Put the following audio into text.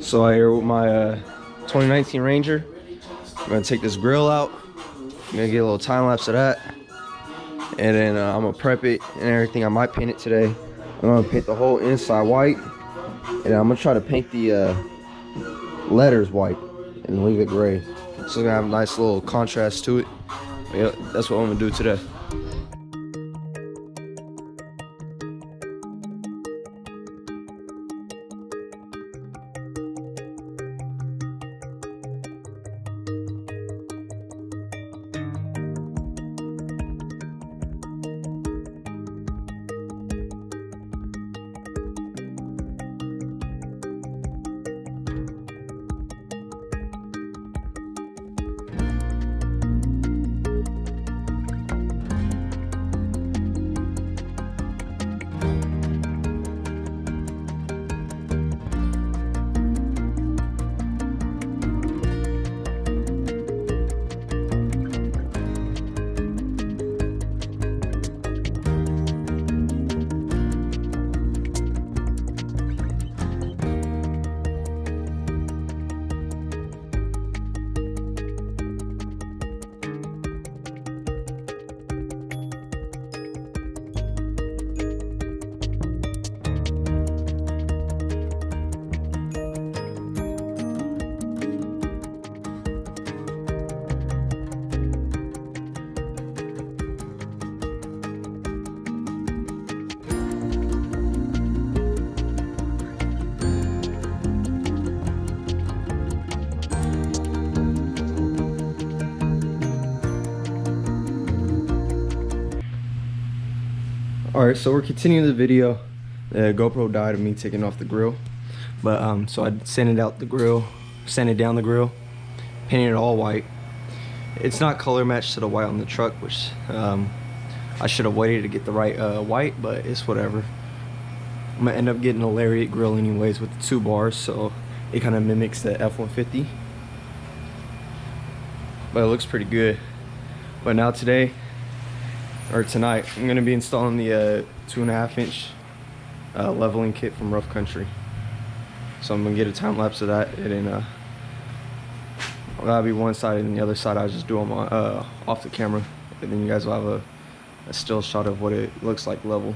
So I here with my 2019 Ranger. I'm gonna take this grill out. I'm gonna get a little time lapse of that, and then I'm gonna prep it and everything. I might paint it today. I'm gonna paint the whole inside white, and I'm gonna try to paint the letters white and leave it gray. So it's gonna have a nice little contrast to it. But yeah, that's what I'm gonna do today. Alright, so we're continuing the video. The GoPro died of me taking off the grill. But so I sanded out the grill, sanded down the grill, painted it all white. It's not color matched to the white on the truck, which I should have waited to get the right white, but it's whatever. I'm gonna end up getting a lariat grill anyways with the 2 bars, so it kind of mimics the F-150. But it looks pretty good. But now today, or tonight, I'm gonna be installing the 2.5 inch leveling kit from Rough Country. So I'm gonna get a time lapse of that, and then that'll be one side, and the other side I'll just do them off the camera, and then you guys will have a still shot of what it looks like level.